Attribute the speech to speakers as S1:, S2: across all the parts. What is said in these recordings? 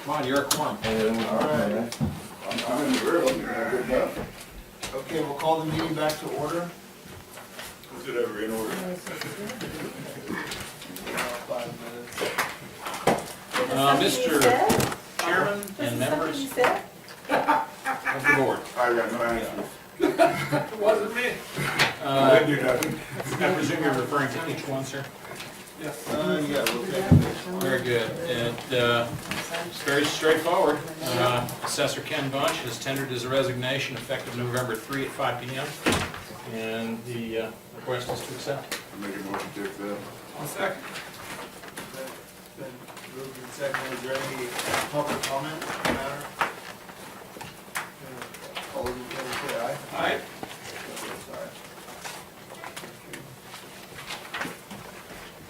S1: Come on, you're a quorum.
S2: All right.
S3: I'm in the early, good enough.
S2: Okay, we'll call the meeting back to order.
S3: Is it ever in order?
S2: 5 minutes.
S1: Mr. Chairman and members of the board.
S3: I got no answers.
S1: It wasn't me.
S3: I do nothing.
S1: I presume you're referring to each one, sir?
S2: Yeah, we'll take a minute.
S1: Very good. It's very straightforward. Assessor Ken Bunch has tendered his resignation effective November 3 at 5 p.m. And the request is to accept.
S3: I make a motion to accept.
S1: One second.
S2: Been moved and seconded. Is there any public comment on the matter? All those in favor say aye.
S1: Aye.
S2: Sorry.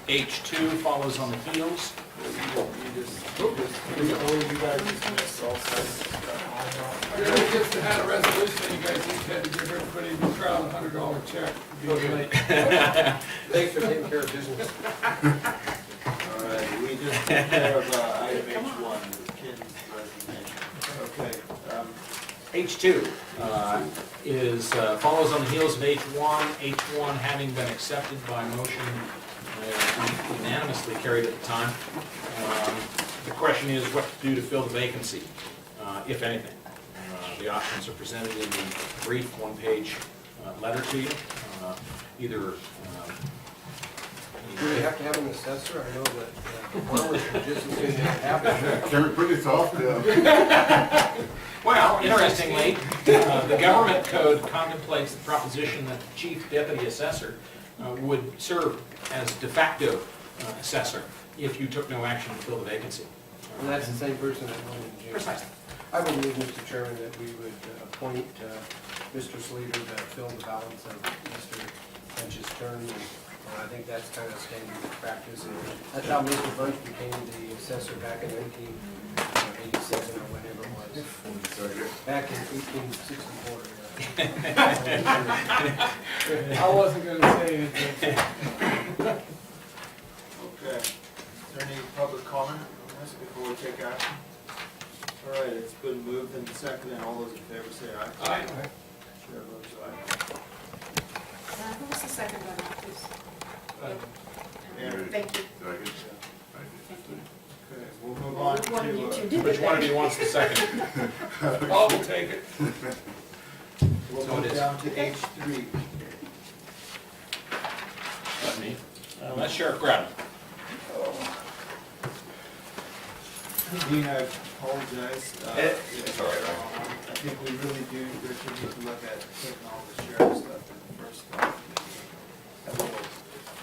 S1: H2 follows on the heels.
S2: You guys just missed all sides.
S4: I just had a resolution that you guys each had to give everybody in the crowd $100 check.
S5: Thanks for taking care of business.
S2: All right, we just took care of item H1, Ken's resignation.
S1: H2 follows on the heels of H1. H1 having been accepted by motion unanimously carried at the time. The question is what to do to fill the vacancy, if anything. The options are presented in the brief one-page letter to you. Either
S5: Do we have to have an assessor? I know that farmers can just as soon have it.
S3: Can we put this off?
S1: well, interestingly, the government code contemplates the proposition that the chief deputy assessor would serve as de facto assessor if you took no action to fill the vacancy.
S5: And that's the same person that went in jail.
S1: Precisely.
S5: I would move, Mr. Chairman, that we would appoint Mr. Sleeter to fill the balance of Mr. Bunch's term. And I think that's kind of standard practice. And that's how Mr. Bunch became the assessor back in 1987 or whenever it was. Back in 1864.
S4: I wasn't gonna say anything.
S2: Okay. Is there any public comment on this before we take action? All right, it's been moved and seconded, and all those in favor say aye.
S4: Aye.
S2: Chair votes aye.
S6: Who was the second one, please?
S2: Aaron.
S6: Thank you.
S3: Second.
S2: Okay, we'll move on to,
S6: One of you two did
S1: Which
S6: it.
S1: one of you wants the second?
S4: Paul will take it.
S2: we'll
S1: So it
S2: move
S1: is.
S2: down to H3.
S1: That's me. That's Sheriff Grout.
S2: Dean, I apologize.
S3: It's all right.
S2: I think we really do, Richard, need to look at taking all the sheriff stuff in the first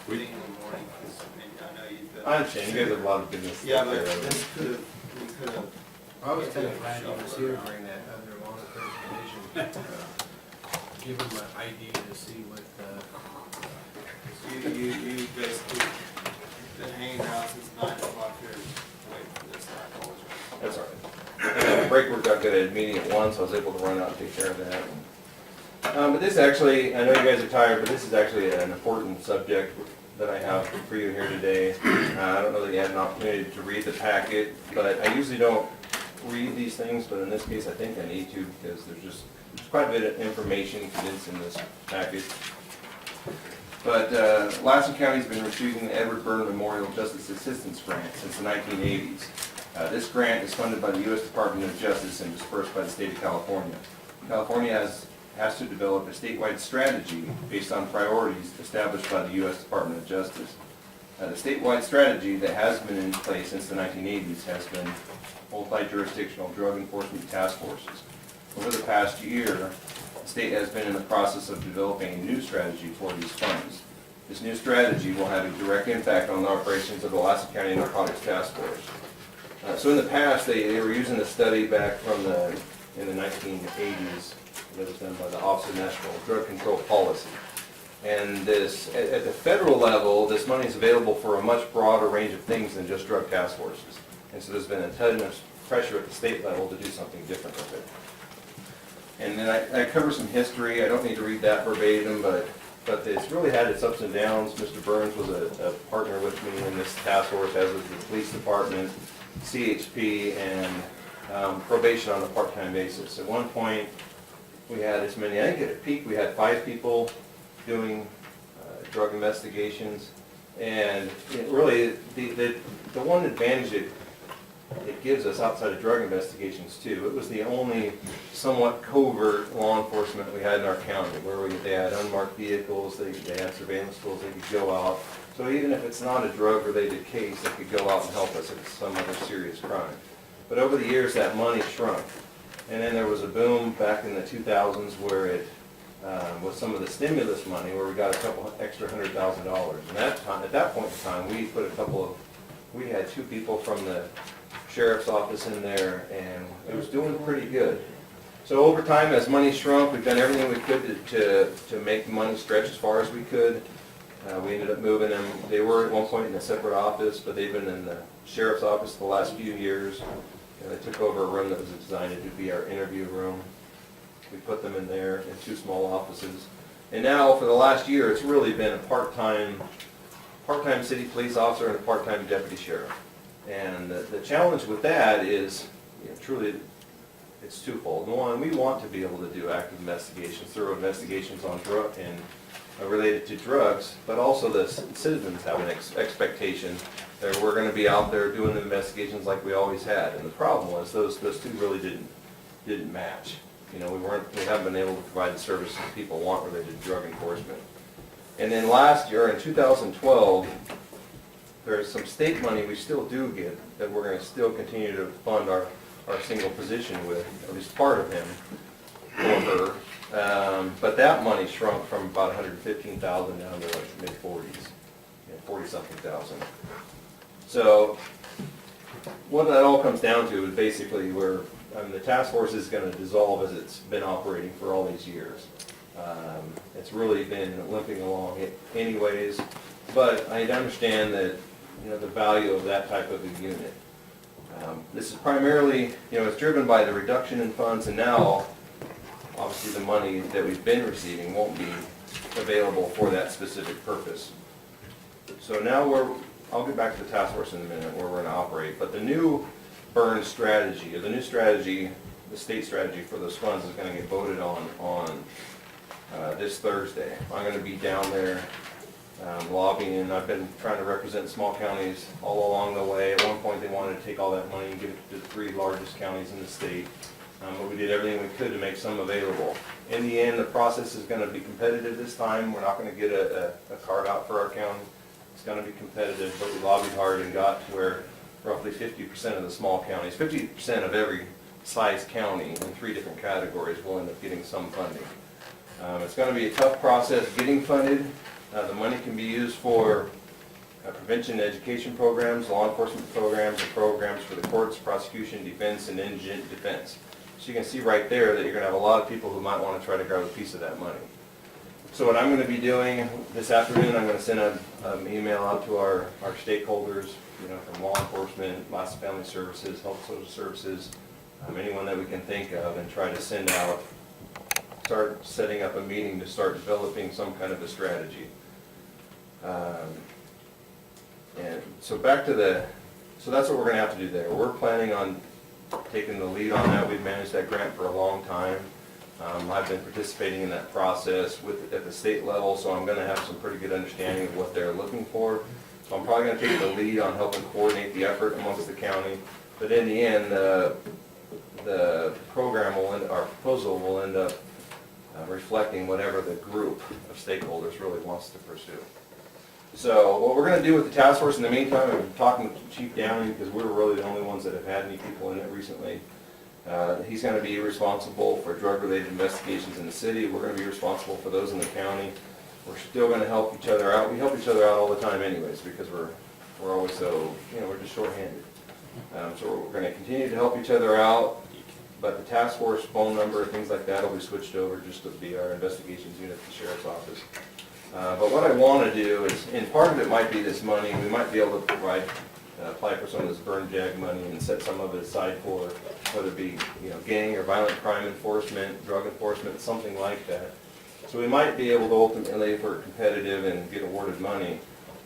S2: meeting in the morning, because I know you've been.
S7: I understand, you guys have a lot of business.
S2: Yeah, but this could have, we could have.
S5: I was kind of glad he was here during that under law presentation. Give him an ID to see what,
S2: You basically been hanging out since 9 o'clock here, waiting for this, I apologize.
S7: That's all right. Break worked out good at a meeting at 1, so I was able to run out and take care of that. But this actually, I know you guys are tired, but this is actually an important subject that I have for you here today. I don't know that you had an opportunity to read the packet, but I usually don't read these things, but in this case I think I need to because there's quite a bit of information condensed in this packet. But Lassen County's been receiving the Edward Byrne Memorial Justice Assistance Grant since the 1980s. This grant is funded by the U.S. Department of Justice and dispersed by the state of California. California has to develop a statewide strategy based on priorities established by the U.S. Department of Justice. The statewide strategy that has been in place since the 1980s has been multi-jurisdictional drug enforcement task forces. Over the past year, the state has been in the process of developing a new strategy for these funds. This new strategy will have a direct impact on the operations of the Lassen County Narcotics Task Force. So in the past, they were using a study back from in the 1980s that was done by the Office of National Drug Control Policy. And this, at the federal level, this money is available for a much broader range of things than just drug task forces. And so there's been a ton of pressure at the state level to do something different with it. And then I cover some history. I don't need to read that verbatim, but it's really had its ups and downs. Mr. Burns was a partner with me in this task force, as was the police department. CHP and probation on a part-time basis. At one point, we had as many, I think at a peak, we had 5 people doing drug investigations. And really, the one advantage it gives us outside of drug investigations too, it was the only somewhat covert law enforcement we had in our county, where they had unmarked vehicles, they had surveillance tools, they could go out. So even if it's not a drug-related case, they could go out and help us if it's some other serious crime. But over the years, that money shrunk. And then there was a boom back in the 2000s where it, with some of the stimulus money, where we got a couple extra $100,000. And at that point in time, we had 2 people from the sheriff's office in there, and it was doing pretty good. So over time, as money shrunk, we've done everything we could to make money stretch as far as we could. We ended up moving them. They were at one point in a separate office, but they've been in the sheriff's office the last few years. And they took over a room that was designed to be our interview room. We put them in there in 2 small offices. And now, for the last year, it's really been a part-time city police officer and a part-time deputy sheriff. And the challenge with that is, truly, it's twofold. One, we want to be able to do active investigations, thorough investigations on drug and related to drugs, but also the citizens have an expectation that we're going to be out there doing the investigations like we always had. And the problem was those 2 really didn't match. We haven't been able to provide the services people want related to drug enforcement. And then last year, in 2012, there's some state money we still do get that we're going to still continue to fund our single position with, at least part of him, or her. But that money shrunk from about $115,000 down to like mid-40s, 40-something thousand. So what that all comes down to is basically the task force is going to dissolve as it's been operating for all these years. It's really been limping along anyways, but I understand that the value of that type of a unit. This is primarily, it's driven by the reduction in funds, and now obviously the money that we've been receiving won't be available for that specific purpose. So now I'll get back to the task force in a minute where we're going to operate, but the new burn strategy, or the new strategy, the state strategy for those funds is going to get voted on this Thursday. I'm going to be down there lobbying, and I've been trying to represent small counties all along the way. At one point they wanted to take all that money and give it to the 3 largest counties in the state, but we did everything we could to make some available. In the end, the process is going to be competitive this time. We're not going to get a card out for our county. It's going to be competitive, but we lobbied hard and got to where roughly 50% of the small counties, 50% of every size county in 3 different categories will end up getting some funding. It's going to be a tough process getting funded. The money can be used for prevention and education programs, law enforcement programs, and programs for the courts, prosecution, defense, and indigent defense. So you can see right there that you're going to have a lot of people who might want to try to grab a piece of that money. So what I'm going to be doing this afternoon, I'm going to send an email out to our stakeholders, from law enforcement, Lassen Family Services, Health Social Services, anyone that we can think of, and try to start setting up a meeting to start developing some kind of a strategy. And so so that's what we're going to have to do there. We're planning on taking the lead on that. We've managed that grant for a long time. I've been participating in that process at the state level, so I'm going to have some pretty good understanding of what they're looking for. So I'm probably going to take the lead on helping coordinate the effort amongst the county. But in the end, the program our proposal will end up reflecting whatever the group of stakeholders really wants to pursue. So what we're going to do with the task force in the meantime, I'm talking with Chief Downey because we're really the only ones that have had any people in it recently. He's going to be responsible for drug-related investigations in the city. We're going to be responsible for those in the county. We're still going to help each other out. We help each other out all the time anyways because we're always so, we're just short-handed. So we're going to continue to help each other out, but the task force phone number, things like that will be switched over just to be our investigations unit at the sheriff's office. But what I want to do is, and part of it might be this money, we might be able to apply for some of this burn jag money and set some of it aside for whether it be gang or violent crime enforcement, drug enforcement, something like that. So we might be able to ultimately, if we're competitive and get awarded money,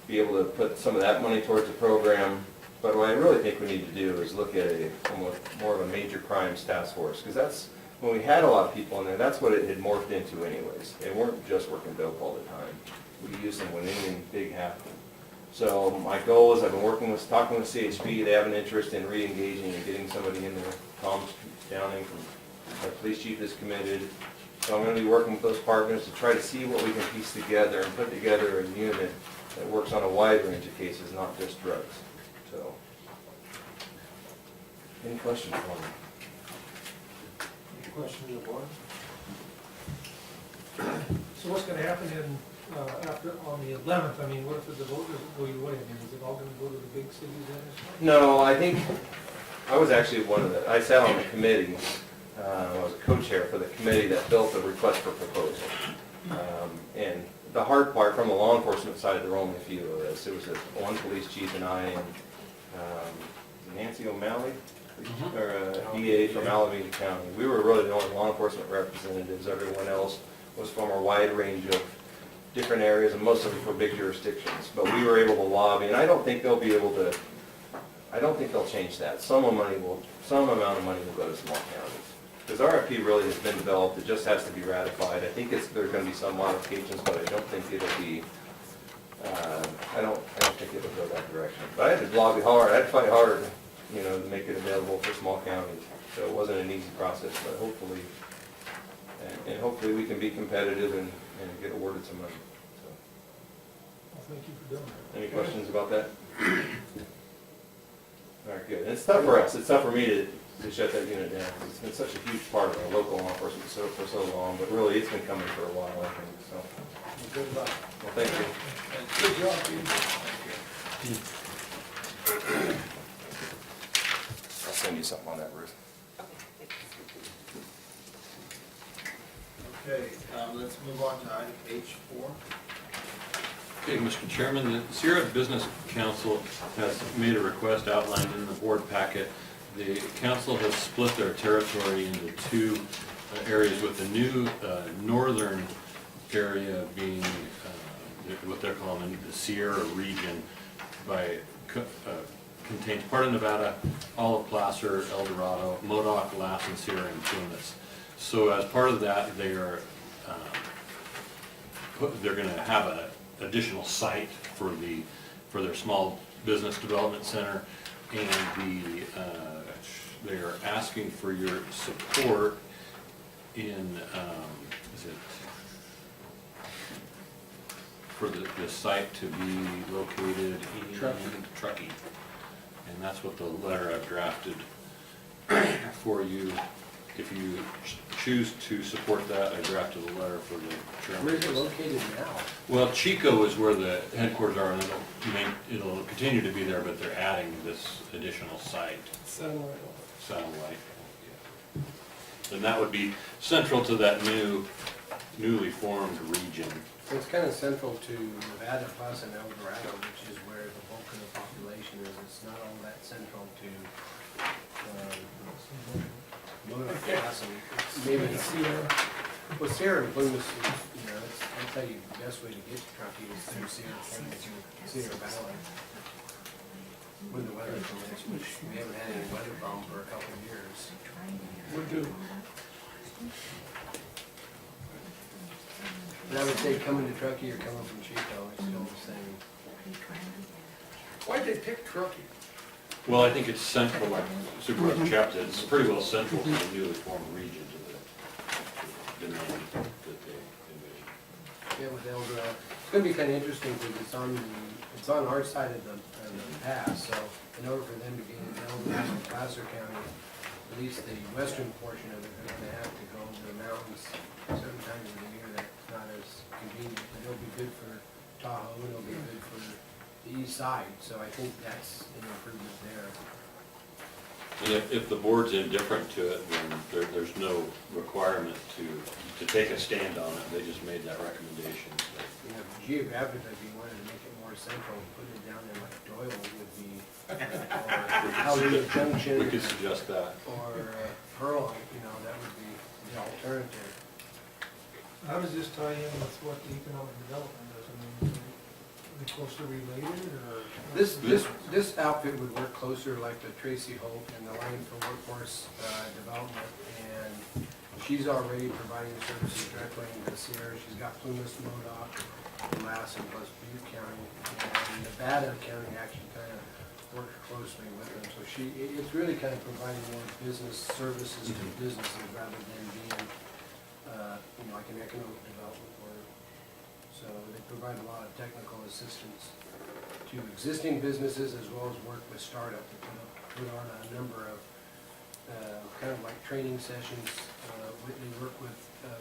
S7: be able to put some of that money towards the program But what I really think we need to do is look at almost more of a major crimes task force, because that's, when we had a lot of people in there, that's what it had morphed into anyways. They weren't just working dope all the time. We used them when anything big happened. So my goal is, I've been talking with CHP, they have an interest in re-engaging and getting somebody in there. Tom Downing from our police chief is committed. So I'm gonna be working with those partners to try to see what we can piece together and put together a unit that works on a wide range of cases, not just drugs. So, any questions for me?
S2: Any questions of the board?
S8: So what's gonna happen in, after, on the 11th? I mean, what if the vote doesn't go your way? I mean, is it all gonna go to the big cities then?
S7: No, I think, I was actually I sat on the committee, I was a co-chair for the committee that built the request for proposal. And the hard part, from the law enforcement side, there were only a few of us. It was one police chief and I and Nancy O'Malley, or DA from Alameda County. We were really the only law enforcement representatives. Everyone else was from a wide range of different areas, and most of them for big jurisdictions. But we were able to lobby, and I don't think they'll change that. Some amount of money will go to small counties. Because RFP really has been developed, it just has to be ratified. I think there's gonna be some modifications, but I don't think it'll be, I don't think it'll go that direction. But I had to lobby hard, I had to fight hard, to make it available for small counties. So it wasn't an easy process, but hopefully, and hopefully we can be competitive and get awarded some money. So,
S8: Well, thank you for doing that.
S7: any questions about that? All right, good. And it's tough for us, it's tough for me to shut that unit down. It's been such a huge part of our local law enforcement for so long, but really it's been coming for a while, I think, so.
S8: Well, good luck.
S7: Well, thank you.
S8: Good job, Dean.
S7: I'll send you something on that, Ruth.
S2: Okay, let's move on to item H4.
S1: Okay, Mr. Chairman, the Sierra Business Council has made a request outlined in the board packet. The council has split their territory into two areas, with the new northern area being what they're calling the Sierra region, contains part of Nevada, all of Placer, El Dorado, Modoc, Lassen, Sierra, and Tunis. So as part of that, they're going to have an additional site for their small business development center, and they are asking for your support in for the site to be located in Truckee. And that's what the letter I've drafted for you. If you choose to support that, I drafted a letter for the chairman.
S5: Where is it located now?
S1: Well, Chico is where the headquarters are, and it'll continue to be there, but they're adding this additional site, satellite. Yeah. And that would be central to that newly formed region.
S5: So it's kind of central to Nevada, Plaza, and El Dorado, which is where the bulk of the population is. It's not all that central to Modoc, Plaza. Maybe Sierra. Well, Sierra and Plymouth, I'll tell you, the best way to get to Truckee is through Sierra Valley. When the weather permits, which we haven't had any weather problem for a couple of years.
S8: Would do.
S5: But I would say coming to Truckee or coming from Chico, it's still the same.
S8: Why'd they pick Truckee?
S1: Well, I think it's central, like Supervisor Sept said, it's pretty well central to the newly formed region, to the domain that they envision.
S5: Yeah, with El Dorado. It's gonna be kinda interesting because it's on our side of the pass, so in order for them to get in El Dorado and Placer County, at least the western portion of it, they're gonna have to go to the mountains certain times of the year that's not as convenient. But it'll be good for Tahoe, and it'll be good for the east side, so I think that's an improvement there.
S1: And if the board's indifferent to it, then there's no requirement to take a stand on it, they just made that recommendation.
S5: You know, geographically, if you wanted to make it more central, put it down there like Doyle would be, or Elliott Junction.
S1: We could suggest that.
S5: Or Pearl, that would be the alternative.
S8: How does this tie in with what the economic development does? I mean, be closer related, or?
S5: This outfit would work closer like the Tracy Holt and the Line for Workforce Development, and she's already providing services directly in Sierra. She's got Plumas, MoDOC, and Lassen plus Butte County, and Nevada County actually kind of works closely with them. So it's really kind of providing more business services to businesses rather than being, like an economic development board. So they provide a lot of technical assistance to existing businesses as well as work with startups. They put on a number of kind of like training sessions. They work with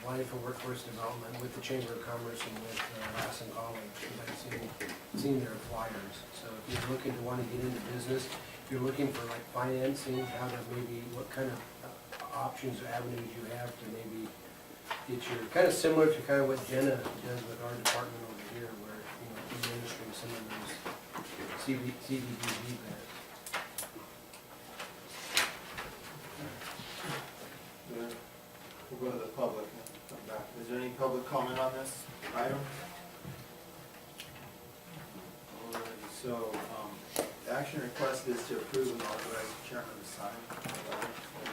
S5: Line for Workforce Development, with the Chamber of Commerce, and with Lassen College. I've seen their flyers. So if you're looking to want to get into business, if you're looking for like financing, how to maybe, what kind of options or avenues you have to maybe get your, kind of similar to kind of what Jenna does with our department over here, where, administering some of those CDBG grants.
S2: We'll go to the public and come back. Is there any public comment on this item? Alrighty, so, the action request is to approve and authorize the chairman to sign the letter.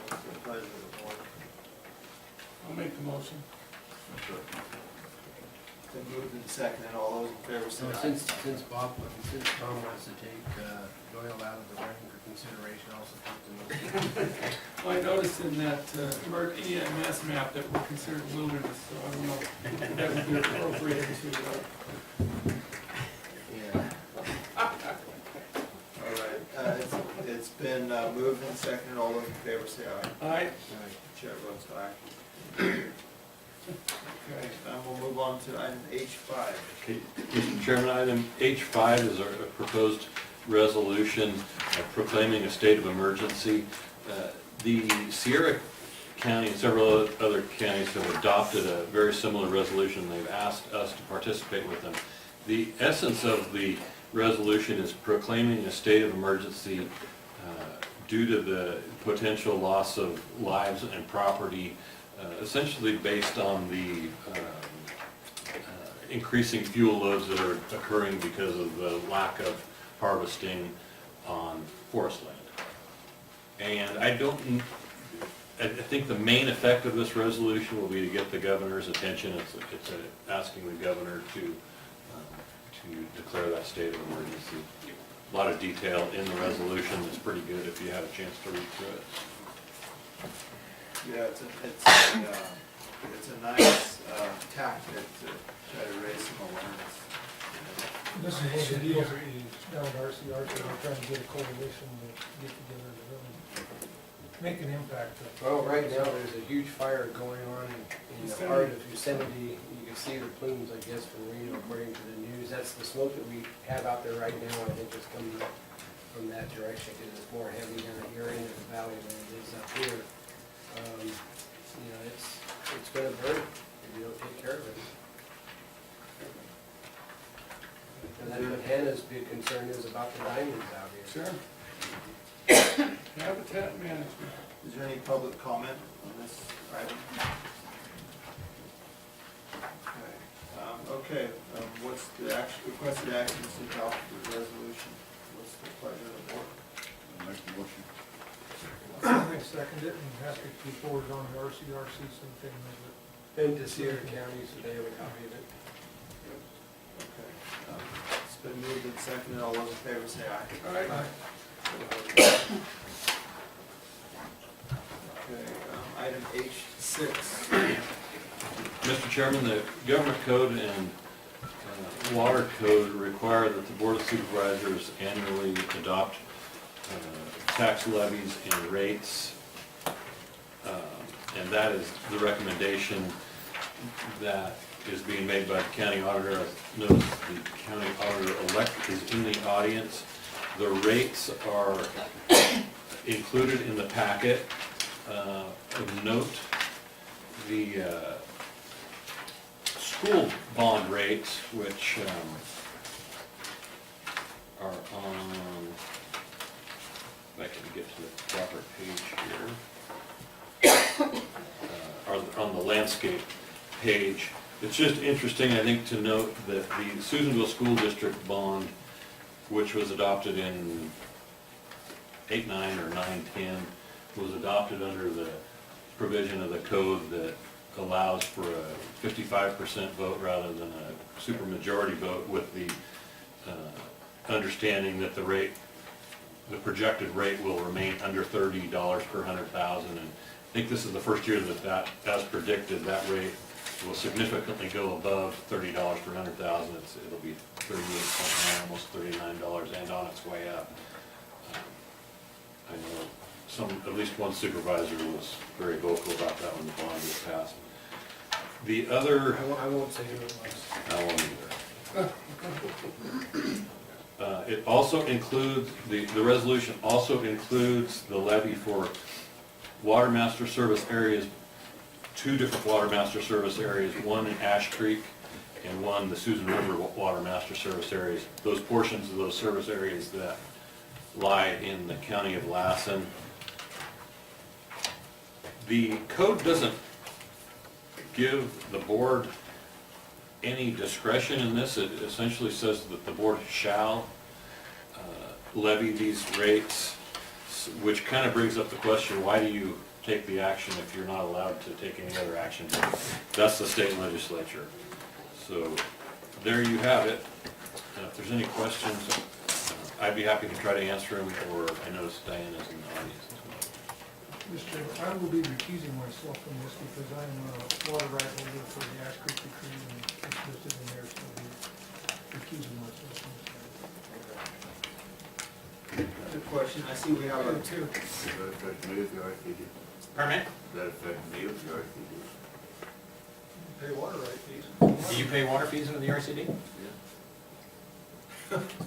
S2: What's the pleasure of the board?
S4: I'll make the motion.
S2: Been moved and seconded. All those in favor say
S5: So
S2: aye.
S5: since Tom wants to take Doyle out of the running for consideration, also take the motion.
S4: Well, I noticed in that EMS map that we're considered wilderness, so I don't know if that would be appropriate to,
S5: Yeah.
S2: All right, it's been moved and seconded. All those in favor say aye.
S4: aye.
S2: Chair votes aye. Okay, we'll move on to item H5.
S9: Okay, Mr. Chairman, item H5 is a proposed resolution proclaiming a state of emergency. The Sierra County and several other counties have adopted a very similar resolution. They've asked us to participate with them. The essence of the resolution is proclaiming a state of emergency due to the potential loss of lives and property, essentially based on the increasing fuel loads that are occurring because of the lack of harvesting on forest land. And I think the main effect of this resolution will be to get the governor's attention. It's asking the governor to declare that state of emergency. A lot of detail in the resolution. It's pretty good if you have a chance to read through it.
S2: Yeah, it's a nice tactic to try to raise some awareness.
S8: This is one of the deals that we, down at RCR, so we're trying to get a coalition to get together to really make an impact.
S5: Well, right now, there's a huge fire going on in the heart of Yosemite. You can see the plumes, I guess, from Reno, according to the news. That's the smoke that we have out there right now. I think it's coming up from that direction, because it's more heavy down at your end of the valley than it is up here. It's gonna burn if you don't take care of it. And that's what Hannah's big concern is about the diamonds out here.
S4: Sure. Habitat management.
S2: Is there any public comment on this item? Okay, what's the requested action to adopt the resolution? What's the pleasure of the board?
S3: I'll make the motion.
S8: I second it and ask it to be forwarded on to RCRC, something of
S5: And to Sierra County, so they have a copy of it.
S2: Okay, it's been moved and seconded. All those in favor say aye.
S4: All right.
S2: Okay, item H6.
S9: Mr. Chairman, the government code and water code require that the Board of Supervisors annually adopt tax levies and rates, and that is the recommendation that is being made by the county auditor. I notice the county auditor-elect is in the audience. The rates are included in the packet. Of note, the school bond rates, which are on, if I can get to the proper page here, are on the landscape page. It's just interesting, I think, to note that the Susanville School District bond, which was adopted in 8-9 or 9-10, was adopted under the provision of the code that allows for a 55% vote rather than a supermajority vote, with the understanding that the projected rate will remain under $30 per 100,000. And I think this is the first year that, as predicted, that rate will significantly go above $30 per 100,000. It'll be $38.9, almost $39, and on its way up. I know at least one supervisor was very vocal about that when the bond was passed. The other,
S5: I won't say who it was.
S9: I won't either. It also includes, the resolution also includes the levy for water master service areas, 2 different water master service areas, one in Ash Creek and one the Susan River water master service areas. Those portions of those service areas that lie in the county of Lassen. The code doesn't give the board any discretion in this. It essentially says that the board shall levy these rates, which kind of brings up the question, why do you take the action if you're not allowed to take any other action? That's the state legislature. So there you have it. If there's any questions, I'd be happy to try to answer them, or I notice Diane is in the audience as well.
S8: Mr. Chairman, I will be recusing myself from this because I am a water right holder for the Ash Creek decree and it's listed in there, so I'll be recusing myself from this.
S2: Good question. I see we have a,
S4: Two.
S3: Does that affect me as the RCD?
S1: Permit?
S3: Does that affect me as the RCD?
S8: Pay water right fees.
S1: Do you pay water fees into the RCD?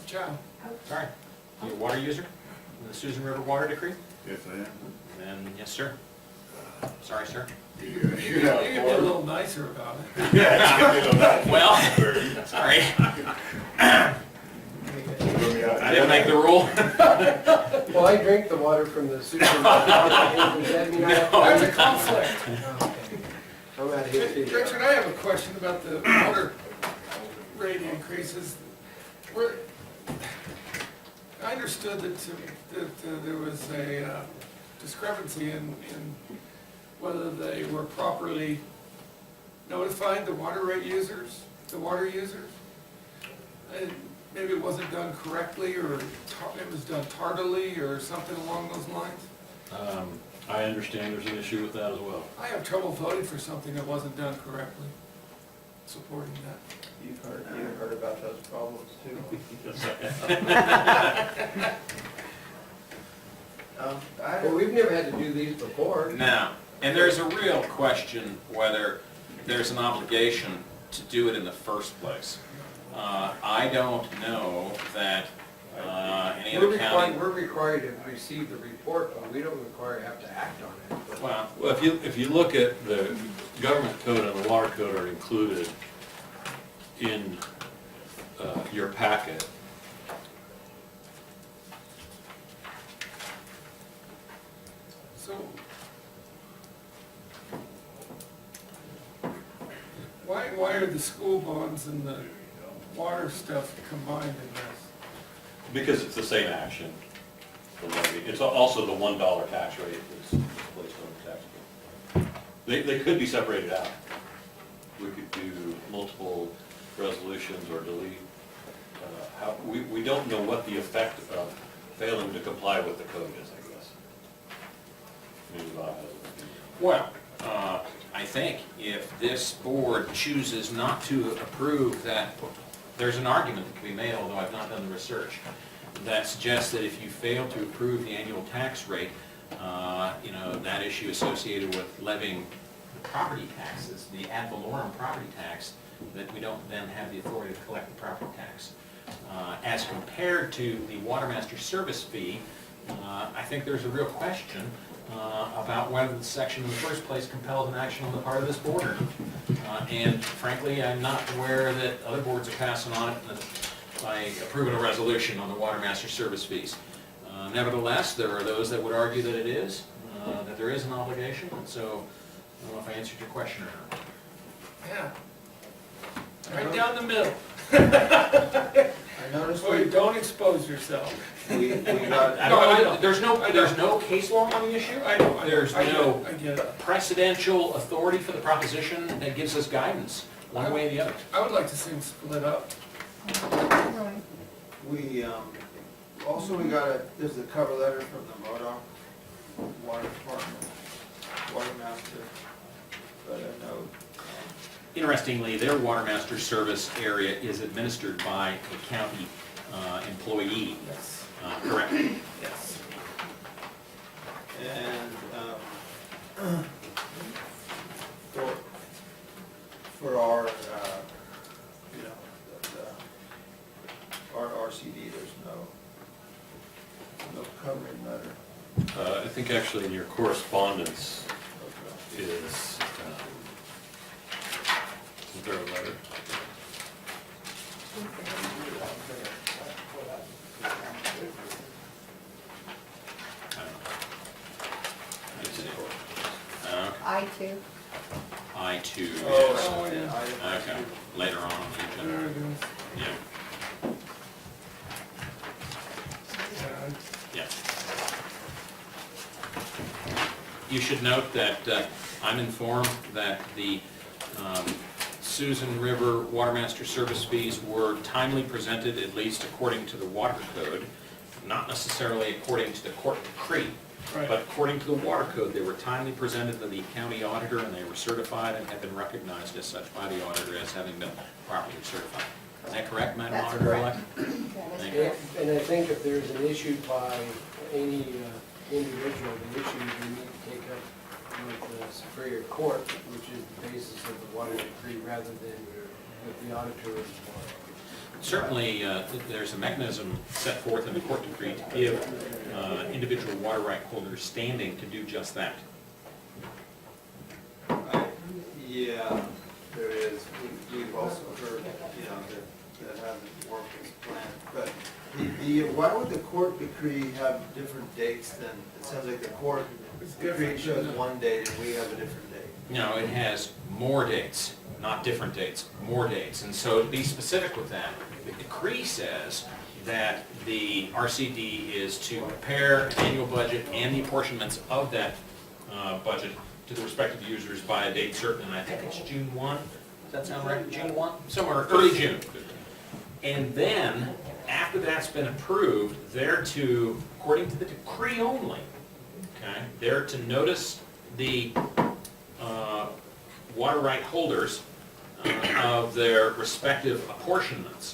S4: Ciao.
S1: Sorry. You a water user in the Susan River Water Decree?
S3: Yes, I am.
S1: Then, yes, sir. Sorry, sir.
S4: You can be a little nicer about it.
S1: Well, sorry. I didn't make the rule.
S5: Well, I drink the water from the super. Does that mean I have to?
S4: There's a conflict.
S5: Okay. I'm out of here.
S4: Richard, I have a question about the water rate increases. I understood that there was a discrepancy in whether they were properly notified, the water rate users, the water users. And maybe it wasn't done correctly, or it was done tardily, or something along those lines.
S9: I understand there's an issue with that as well.
S4: I have trouble voting for something that wasn't done correctly, supporting that.
S2: you've heard about those problems too.
S5: Well, we've never had to do these before.
S1: Now, and there's a real question whether there's an obligation to do it in the first place. I don't know that any other county.
S5: We're required to receive the report, but we don't require to have to act on it.
S1: Well,
S9: Well, if you look at the government code and the water code are included in your packet.
S4: So, why are the school bonds and the water stuff combined in this?
S9: Because it's the same action, the levy. It's also the $1 tax rate that's placed on the tax bill. They could be separated out. We could do multiple resolutions or delete. We don't know what the effect of failing to comply with the code is, I guess. Maybe Bob has an opinion.
S1: well, I think if this board chooses not to approve that, there's an argument that can be made, although I've not done the research, that suggests that if you fail to approve the annual tax rate, that issue associated with levying the property taxes, the ad valorem property tax, that we don't then have the authority to collect the property tax. As compared to the water master service fee, I think there's a real question about whether the section in the first place compels an action on the part of this board. And frankly, I'm not aware that other boards are passing on it by approving a resolution on the water master service fees. Nevertheless, there are those that would argue that it is, that there is an obligation, and so I don't know if I answered your question or not.
S4: Yeah, Right down the middle.
S2: I noticed
S4: Boy, don't expose yourself.
S2: we got,
S1: I
S4: No, I
S1: don't-
S4: know.
S1: There's no case law on the issue.
S4: I know,
S1: There's
S4: I get
S1: no
S4: it, I get it.
S1: precedential authority for the proposition that gives us guidance, one way or the other.
S4: I would like to see them split up.
S2: we, also we got there's a cover letter from the MoDOC Water Department, Water Master, but a note.
S1: Interestingly, their water master service area is administered by a county employee.
S4: Yes,
S1: Correct.
S4: yes.
S2: And, for our, you know, our RCD, there's no covering letter.
S9: I think actually in your correspondence
S2: Okay.
S9: is there a letter?
S6: I-2.
S1: I-2,
S2: Oh,
S1: yes.
S4: Oh, yeah.
S1: Okay, later on the
S4: There
S1: agenda.
S4: it is.
S1: Yeah,
S4: Yeah,
S1: yeah. You should note that I'm informed that the Susan River Watermaster service fees were timely presented, at least according to the water code, not necessarily according to the court decree.
S4: Right.
S1: But according to the water code, they were timely presented to the county auditor, and they were certified and have been recognized as such by the auditor as having been properly certified. Is that correct, Madam
S6: That's
S1: Auditor?
S6: correct.
S1: Elect?
S6: That is
S1: Thank you.
S6: correct.
S5: And I think if there's an issue by any individual, the issue you need to take up with the Superior Court, which is the basis of the water decree, rather than with the auditor of the water.
S1: Certainly, there's a mechanism set forth in the court decree to give individual water right holders standing to do just that.
S2: Yeah, there is. We've also heard, you know, that hasn't worked as planned. But why would the court decree have different dates than, it sounds like the court
S4: It's
S2: decree
S4: different,
S2: shows
S4: isn't it?
S2: one date and we have a different date.
S1: No, it has more dates, not different dates, more dates. And so to be specific with that, the decree says that the RCD is to prepare an annual budget and the apportionments of that budget to the respective users by a date certain, and I think it's June 1. Does that sound right? June 1? Somewhere early June. And then, after that's been approved, they're to, according to the decree only, okay, they're to notice the water right holders of their respective apportionments,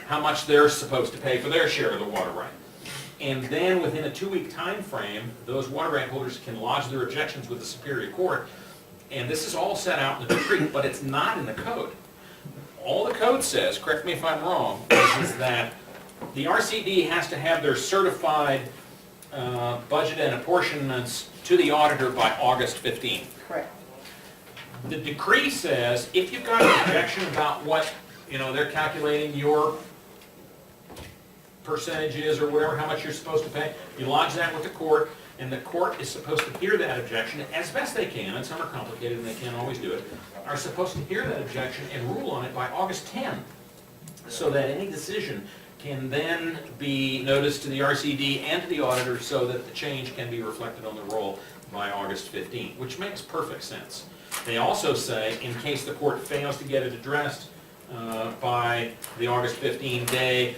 S1: how much they're supposed to pay for their share of the water right. And then within a 2-week time frame, those water right holders can lodge their objections with the Superior Court. And this is all set out in the decree, but it's not in the code. All the code says, correct me if I'm wrong, is that the RCD has to have their certified budget and apportionments to the auditor by August 15th.
S6: Correct.
S1: The decree says, if you've got an objection about what, you know, they're calculating your percentages or whatever, how much you're supposed to pay, you lodge that with the court, and the court is supposed to hear that objection as best they can, and some are complicated and they can't always do it, are supposed to hear that objection and rule on it by August 10th, so that any decision can then be noticed to the RCD and to the auditor so that the change can be reflected on the roll by August 15th, which makes perfect sense. They also say, in case the court fails to get it addressed by the August 15 day,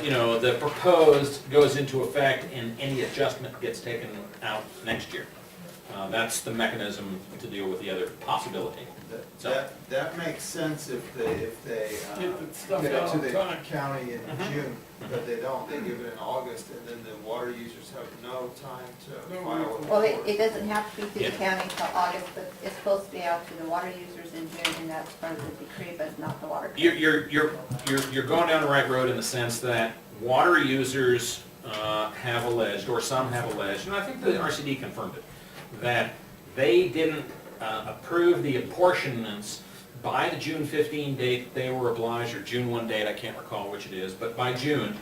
S1: you know, the proposed goes into effect and any adjustment gets taken out next year. That's the mechanism to deal with the other possibility.
S2: That makes sense if they
S4: Get the stuff
S2: get it
S4: out
S2: to
S4: on
S2: the
S4: time.
S2: county in June, but they don't. They give it in August, and then the water users have no time to
S4: No,
S2: file it.
S6: Well, it doesn't have to be to the
S1: Yeah.
S6: county until August, but it's supposed to be out to the water users in June, and that's part of the decree, but not the water.
S1: You're going down the right road in the sense that water users have alleged, or some have alleged, and I think the RCD confirmed it, that they didn't approve the apportionments by the June 15 date they were obliged, or June 1 date, I can't recall which it is, but by June,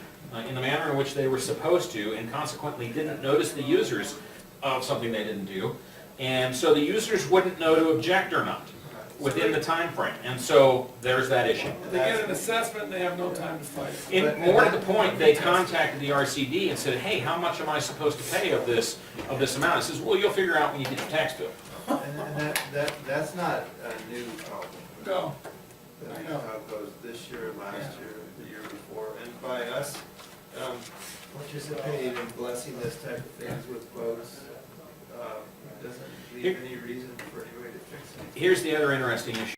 S1: in the manner in which they were supposed to, and consequently didn't notice the users of something they didn't do, and so the users wouldn't know to object or not. within the time frame. And so there's that issue.
S4: They get an assessment and they have no time to fight it.
S1: And more to the point, they contacted the RCD and said, hey, how much am I supposed to pay of this amount? It says, well, you'll figure out when you get your tax bill.
S2: And that's not a new problem.
S4: No,
S2: That's
S4: I know.
S2: how it goes this year, last
S4: Yeah.
S2: year, the year before, and by us participating in blessing this type of things with folks, doesn't leave any reason for anybody to fix it.
S1: Here's the other interesting issue.